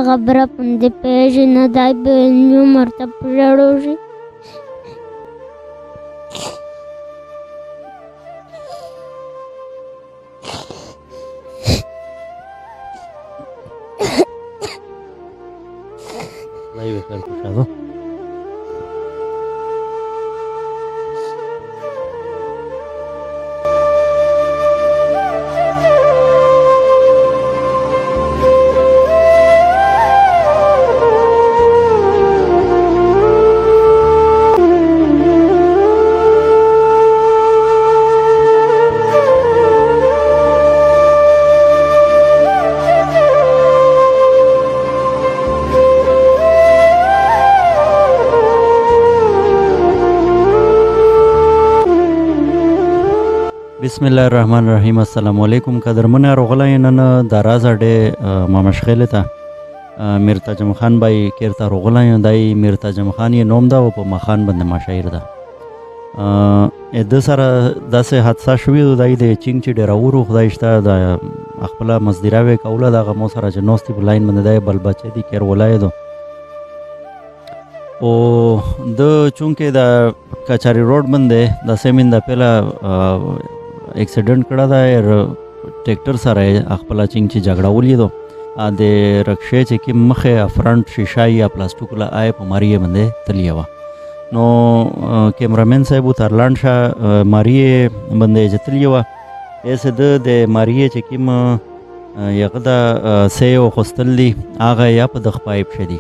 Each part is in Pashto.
خبره پوندې پیژنه دی به علمي عمر ته په ژړو شي. خدای به خیر کړي شادو. بسم الله الرحمن الرحیم. السلام علیکم. قدرمنه روغلای نن دراز اډه ما مشغله ته میرتاجم خان بای کیرتا روغلای دای میرتاجم خان یې نوم دا او په مخان باندې ما شاعر ده. د سره داسې حادثه شوې دای د چینګ چې ډیر اورو خدای شته د خپل مزدیراوي کوله دغه مو سره چې نوستي بلاین باندې دای بل بچی دی کیر ولای دو او د چونکه د کچاري روډ باندې د سیمین د پهلا एक्सीडेंट कड़ा था यार ट्रैक्टर सारा अखपला चिंग ची झगड़ा उली दो आधे रक्षे चे कि मखे फ्रंट शीशा या प्लास्टिक ला आए पमारिये बंदे तलिया वा नो कैमरामैन साहब उतारलांड शा मारिये बंदे जतलिया वा ऐसे दे मारिये चे कि म यकदा से ओ खुस्तली आगा या पदख पाइप शेदी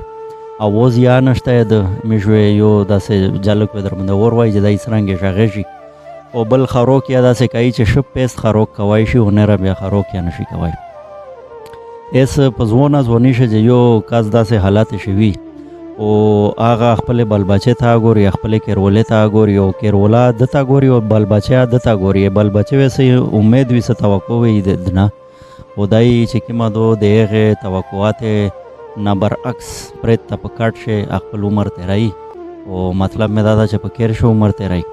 आवाज या नष्टा है द मिशवे यो दासे जालक वेदर बंदे और वाई जदाई सरांगे शागेशी او بل خروک یا داسې کوي چې شپ پیست خروک کوای شي او نه را بیا خروک یا نشي کوای اس په ځونه ځونی شه یو کاز داسې حالات شوي او هغه خپل بل بچی ته ګوري خپل کیرولې ته ګوري او کیرولا د تا ګوري او بل بچی د تا ګوري بل بچی وسې امید وي ست توقع وي دنه او دای چې کما دو دغه توقعات نه برعکس پرې ته پکټ شه خپل عمر تیرای او مطلب مې دا چې په کیر شو عمر تیرای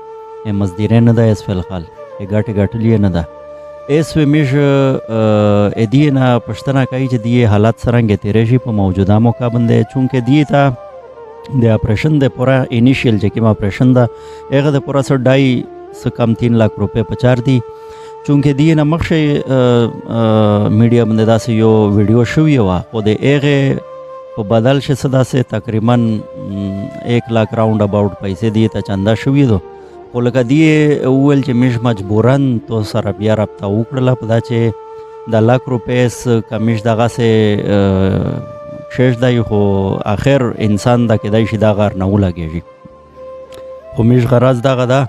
مزدیره نه ده اس فی الحال ګټ ګټلی نه ده اس و میش ادی نه پښتنه کوي چې دی حالات سرنګ تیرې شي په موجوده موقع باندې چونکه دی ته د اپریشن د پورا انیشیل چې کوم اپریشن ده هغه د پورا سر ډای س کم 3 लाख روپے پچار دي چونکه دی نه مخشه میډیا باندې داسې یو ویډیو شوی و او د هغه په بدل شه صدا سے تقریبا 1 लाख راوند اباوت پیسې دی ته چندا شوی دو خو لکه دی اول چې مش مجبورن تو سره بیا رابطه وکړله په دا چې د لاک روپیس کمیش دغه سه شش دی خو آخر انسان دا کېدای شي دا غار نه ولګېږي خو مش غرض دغه ده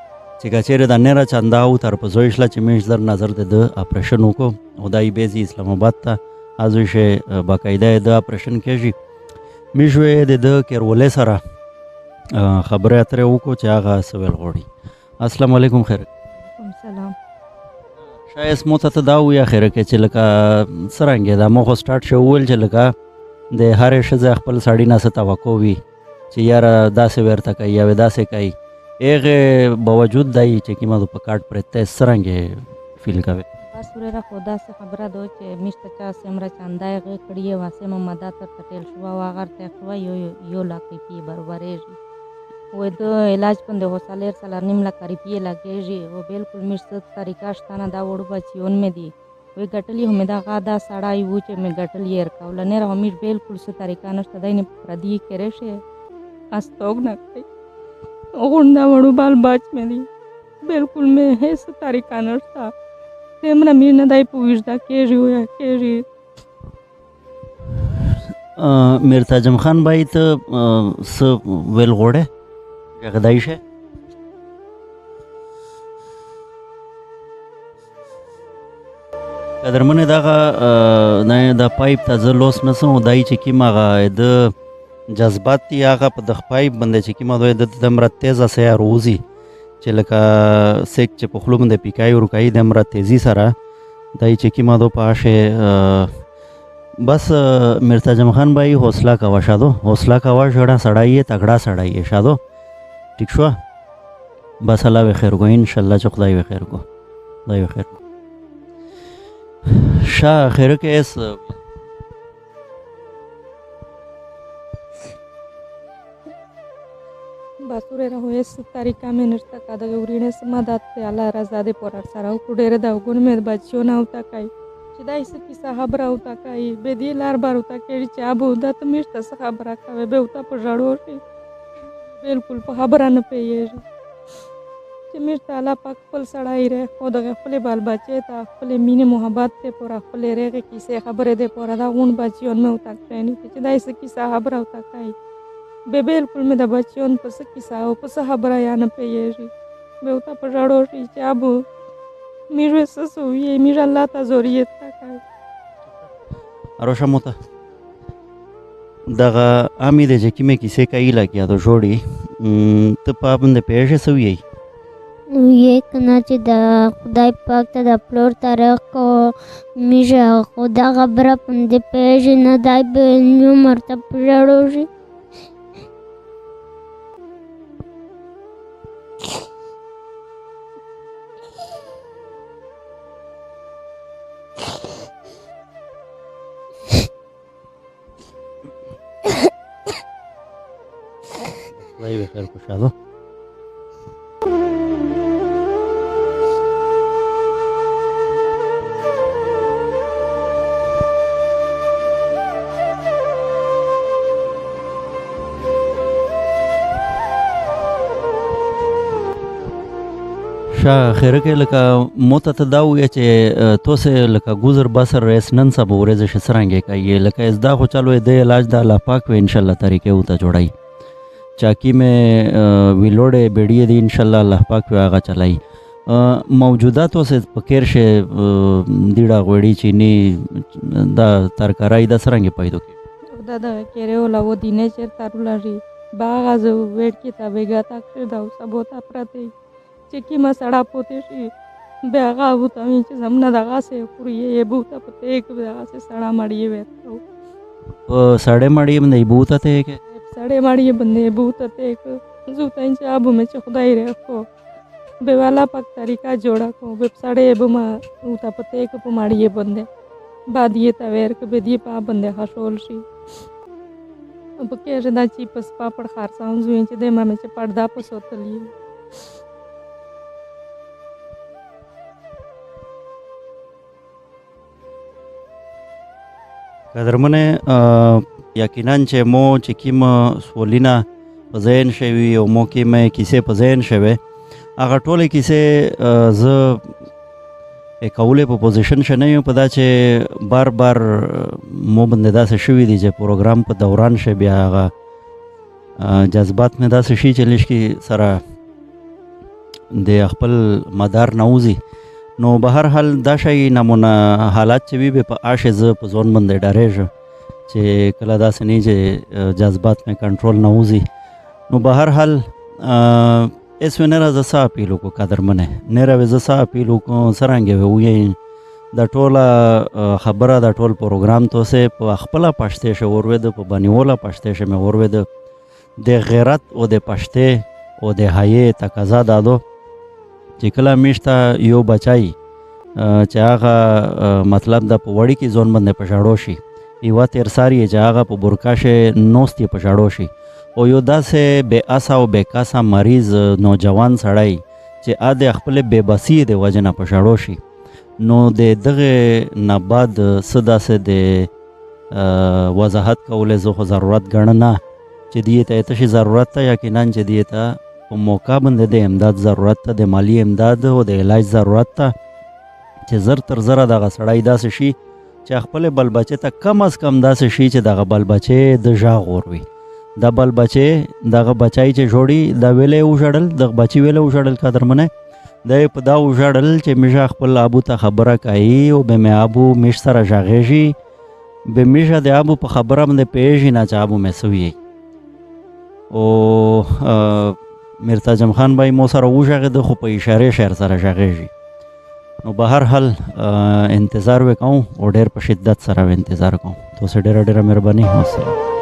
چې کچېرې د نه را چنده او تر په زویشله چې مش در نظر د اپریشن وکړو او دای بیزي اسلام آباد ته ازوشه باقاعده د اپریشن کېږي مش وې د کیرولې سره خبره اترې وکړو چې هغه سویل غوړي. السلام علیکم. خیر سلام. شایس مو ته دا ویا خیر کې چې لکه سرنګې دا مو خو سٹارټ شو ول چې لکه د هر شزه خپل ساړی نه توقع وي چې یار داسې ورته کوي یا داسې کوي هغه باوجود دای چې کیما د پکاټ پرته سرنګې فیل کوي بس ورته خدا سے خبره دو چې مشته چا سمره چاندای غ کړی واسه ممدا تر تټل شو واغر ته خو یو لاکې پی بربرېږي و د علاج پنده هو سالر سالر نیم لا کریپی لګېږي او بالکل مشته طریقہ شتانه دا وړو بچیون مې دی وی ګټلی هم دا غادا سړای و چې مې ګټلی ير کول نه را مې بالکل څه طریقہ نشته دای نه پردی کرے شه استوګ نه کوي غونډا وړو بال بچ مې دی بالکل مې هیڅ طریقہ نشته تمره مې نه دای پوښتنه کېږي ویا کېږي میرتاجم خان بای ته س ویل غوړه غدای شه قدرمنه دغه نه د پایپ ته زلوس نسو دای چې کی ماغه د جذبات دی هغه په د پایپ باندې چې کی ما دوی د دمر تیزه سه روزي چې لکه سیک چې په خلوم د پیکای ورکای د امر تیزی سره دای چې کی ما دو پاشه بس میرتاجم خان بھائی حوصلہ کا شادو حوصلہ کا جڑا سڑائیے تگڑا سڑائیے شادو ٹھیک شو بس اللہ بخیر کو انشاءاللہ چ خدای بخیر کو خدای بخیر کو شاہ خیر کے اس Basurera hoes tarika menerta kada gaurine samadat pe ala razade porar sarau kudere da ugun med bachiona uta kai chida isa kisa habra uta kai bedi lar bar uta keri chabu da tmir ta habra ka be uta pajaro बिल्कुल habra न पे ये चमिर ताला पाक पल सड़ाई रे खुद गफले बाल बच्चे ता खले मीने मोहब्बत ते पोरा खले रे के किसे खबरे दे पोरा दा उन बच्चियों में उता ट्रेनी चदा इस किसा habra उता kai बिल्कुल में दा बच्चियों पस किसा ओ पस habra या न पे ये बे उता पजाड़ो री चाबू मिरे ससु ये मिरा लाता जोरियत ता kai Arosha mota daga ami de jekime kise kaila kia to jodi te papun de peje suyi ये कना चे दा खुदाई पाक ता दा फ्लोर तारा को मिजा खुदा गबरा पंदे पेज न दाई बेन्यू मरता पजाड़ोशी Vai ver puxado شا خیره کې لکه موته ته دا وایي چې توسې لکه ګوزر بسر رئیس نن سبا ورځې ښه څرنګه کوي لکه از دا خو چلو د علاج د الله پاک و انشاءالله طریقې وته جوړای چاکی میں ویلوڑے بیڑیے دی انشاءاللہ اللہ پاک و آغا چلائی موجوداتوں سے پکیر شے دیڑا غوڑی چینی دا ترکارائی دا سرنگی پایدو کی दादा केरे ओला वो दिनेचर तारुलारी बाग आज वेट की ता वेगा ताक्षर दाव सबोता प्रते चेकी मा सड़ा पोते शी बेगा बुता मिच हमना दागा से पुरिये ये बुता पते एक बेगा से सड़ा माड़िए वेत साड़े माड़ी में नहीं बूता थे के सड़े माड़िए बंदे बुता ते एक जुता इंच आबू में खुदाई रे को बेवाला पक तरीका जोड़ा को बेब सड़े बुमा उता पते एक पुमाड़िए बंदे बादिए तवेर के बेदिए पा बंदे हसोल शी अब के रदा ची पस पापड़ खारसा जुए च दे मामे च पर्दा पसोतली قدرمنه یقینا چې مو چې کوم سولینا په ذهن شوي او مو کې مې کیسې په ذهن شوي هغه ټولې کیسې زه کوله په پوزیشن شنه یم په دا چې بار بار مو باندې داسې شوي دي چې پروګرام په دوران شه بیا هغه جذبات مې داسې شي چې لږ سره د خپل مدار نوځي نو به هر حال دا شی نمونه حالات چې وي په آشه زه په ځون باندې ډارېږم چې کله داسې نه چې جذبات مې کنټرول نه وځي نو به هر حال اس ونره ز صاحب پیلو کو قدرمنه نه راوي ز صاحب پیلو کو سرانګه وي د ټوله خبره د ټول پروګرام تو سه په خپل پښته شو ورود په بنیوله پښته شو مې ورود د غیرت او د پښته او د حیا تقاضا دادو چې کله میشته یو بچای چې هغه مطلب د په وړي کې ځون باندې پښاړو شي یو تیر ساری چې هغه په برکاشه نوستي پښاړو شي او یو داسې بے اسا او بے کاسا مریض نوجوان سړی چې اده خپل بے بسی د وجنه پښاړو شي نو د دغه نه بعد صدا سه د وضاحت کوله زه ضرورت ګڼنه چې دې ته شي ضرورت ته یقینا چې دې ته په موقع باندې د امداد ضرورت ته د مالی امداد او د علاج ضرورت ته چې زر تر زره دغه سړی داسې شي چې خپل بل بچی ته کم از کم داسې شي چې دغه بل بچی د ژغ وروي د بل بچی دغه بچای چې جوړي د ویلې وژړل د بچی ویلې وژړل قدرمنه د په دا وژړل چې میژه خپل ابو ته خبره کوي او به مې ابو مش سره ژغېږي به میژه د ابو په خبره باندې پیژې نه چې ابو مې سوي او مرتجم خان بای مو سره وژغه د خو په اشاره شهر سره ژغېږي نو به هر حال انتظار وکاو او ډېر په شدت سره انتظار کوم تاسو ډېر مهرباني والسلام